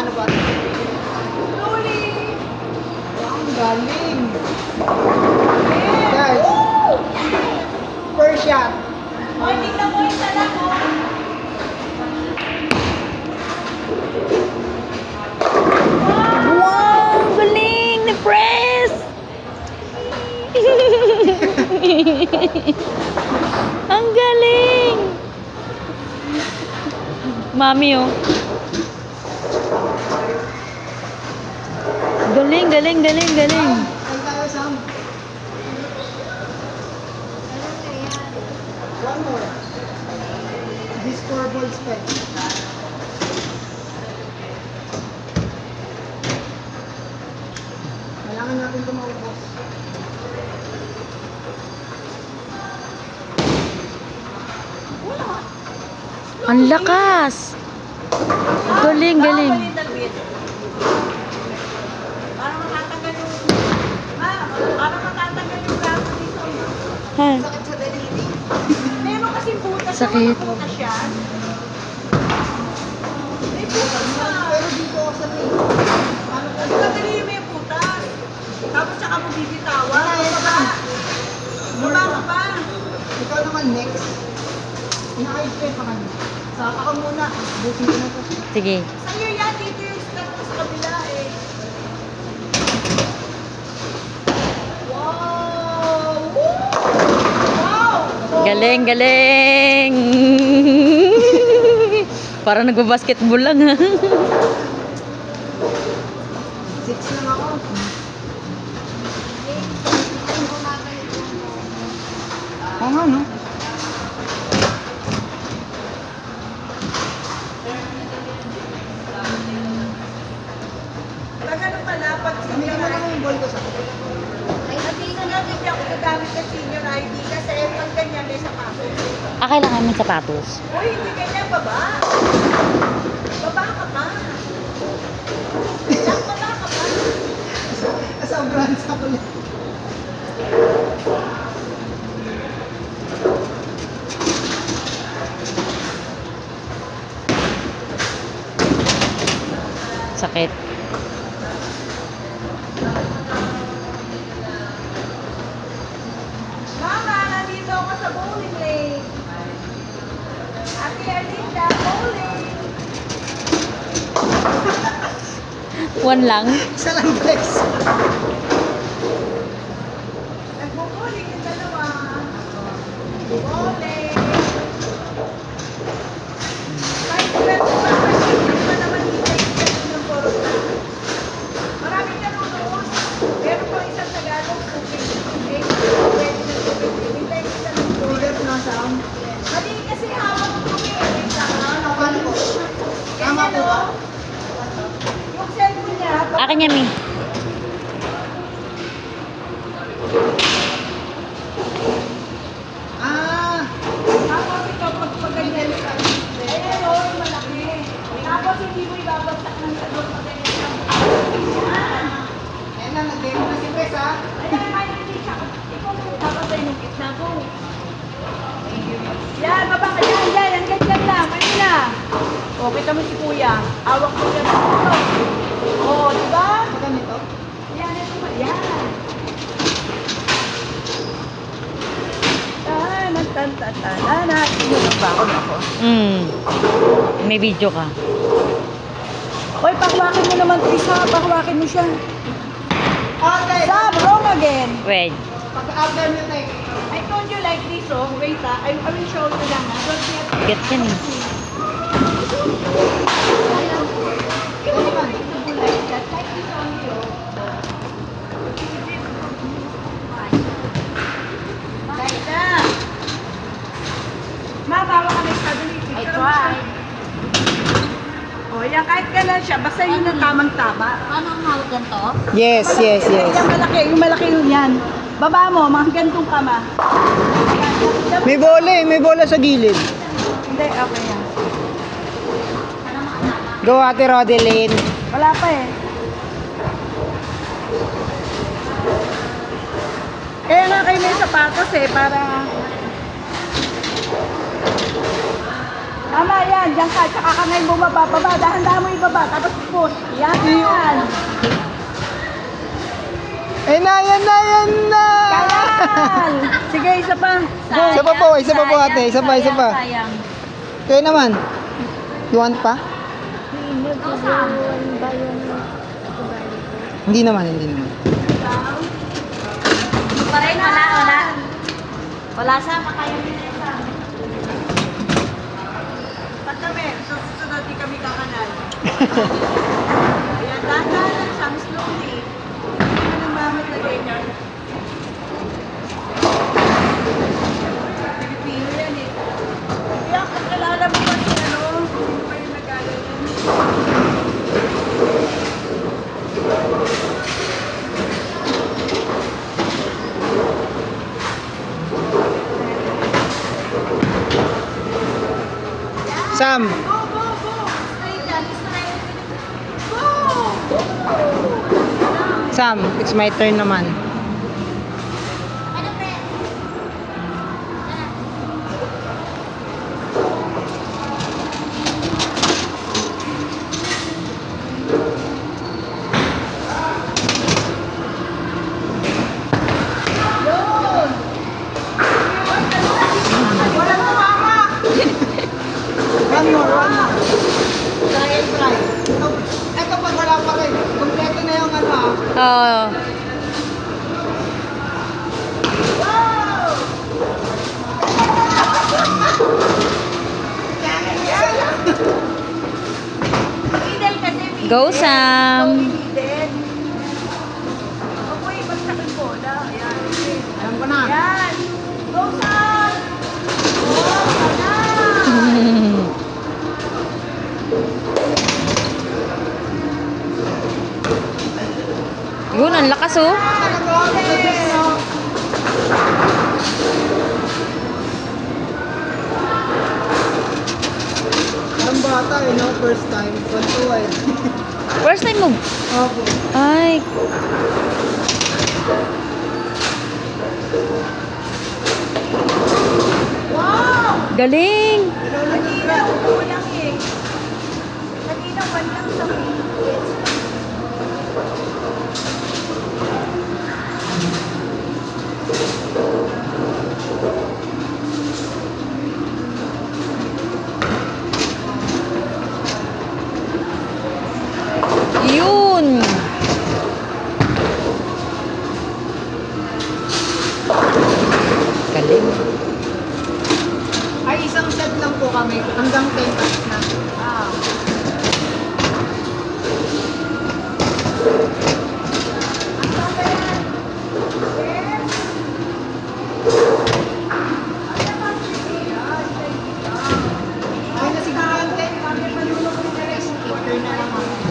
Paano ba? Slowly! Ang galing! Guys, first shot. Hoy, tingnan mo isa lang, oh. Wow! Galing! Na-press! Ang galing! Mami, oh. Galing, galing, galing, galing. Ay tayo, Sam. One more. This 4 balls pa. Kailangan natin ito maubos. Ang lakas! Galing, galing. Parang matatanggal yung... Parang matatanggal yung braso dito. Ha? Sakit sa daliri. Meron kasing butas. Sakit. May butas siya. May butas na. Pero dito ako sa tape. Paano ko? Sa daliri may butas. Tapos tsaka mo bibitawan. Baba ka pa. Ikaw naman next. Ina-ayos ko sa kanya. Saka ka muna. Busin ko na to. Sige. Sa'yo yan. Dito yung start ko sa kabila eh. Wow! Woo! Wow! Galing, galing! Parang nagbabasketball lang, ha? 6 lang ako. Oo nga, no? Pag ano pala, pag Kami senior naman lang ID, yung ball ko sa ay nandito na hindi ako gagamit ng senior ID kasi pag ganyan may sapatos. Kailangan may sapatos. Uy, hindi ganyan, baba. Baba ka pa. Lang, baba ka pa. Sobrang sa kulit. Sakit. Mama, nandito ako sa bowling lane. Ate Arlinda, bowling. One lang. Isa lang, Flex. Nagbo-bowling yung dalawa. Bowling. Kahit hindi pa naman hintay ng corona. Maraming nanonood. Meron pang isang Tagalog, tubig. Pwede na tubig. Hintay ko sa lungkot. Bigat na, Sam. Mali kasi hawak ko tubig. Paano ko? Tama ko ba? Yung cellphone niya, Akin yan, Mi. Ah! tapos ikaw pag ganyan. Ayan o, yung malaki. Tapos hindi mo ibabagsak ng sagot pag ganyan. Yan. Ayan na, nag-demo na si Flex, ha? Ayan, may hindi siya. Ikaw mo tapos ay nung gitna ko. Yan, baba ka yan, yan. Ang ganyan lang. Ayun na. O, kita mo si kuya. Awak mo yan. O, di ba? Ganito. Yan, ito ba? Yan. Tan-tan-tan-tan. Yun ba ako na ako? May video ka. Hoy, pakwakin mo naman, Trisa. Pakwakin mo siya. Okay. Stop, wrong again. Wait. Pag-after nyo, take. I told you like this, oh. Wait, I will show you lang, ha. Don't you have Get yan, eh. You don't have to do like that. Like this only, oh. Like that. Ma, bawa ka na stability. I tried. Oh, yan, kahit gano'n siya, basta yun ang tamang-tama. Paano ang hawak ganito? Yes, yes, yes. Yung malaki yun yan. Baba mo, mga gantong kama. May bola sa gilid. Hindi, okay yan. Go, Ate Rodeline. Wala pa eh. Kaya nga kayo may sapatos eh, para... Mama, yan. Diyan ka, tsaka ka ngayon bumaba, baba. Dahan-dahan mo ibaba, tapos push. Yan. Yan na! Yan. Sige, isa pa. Go. Isa pa po ate, isa pa. Sayang. Kayo naman. You want pa? Hindi naman. Pa rin, wala. Wala sa makayo nila sa. Pag kami, susunod di kami kakanal. Ayan, dahan-dahan lang siya, slowly. Ano nang mamit na ganyan? Pilipino yan eh. Kaya kung kalala mo ba si ano, sino pa yung nag-alala? Sam, Go! Straight yan, straight. Go! Sam, it's my turn naman. Yun! Walang tumama! One more. Try and try. Ito pag wala pa rin. Kompleto na yung ano ah. Oo. Wow! Middle kasi middle. Go, Sam. Middle. Apoy, bagsak yung bola. Ayan. Alam ko na. Ayan. Go, Sam! Go, sana! Yun, ang lakas oh. Ang bata, first time. One to wide. First time mo. Opo. Ay. Wow! Galing. Kanina, upo lang eh. Kanina, one lang sa Philippines. Yun. Galing. Ay, isang set lang po kami. Hanggang 10.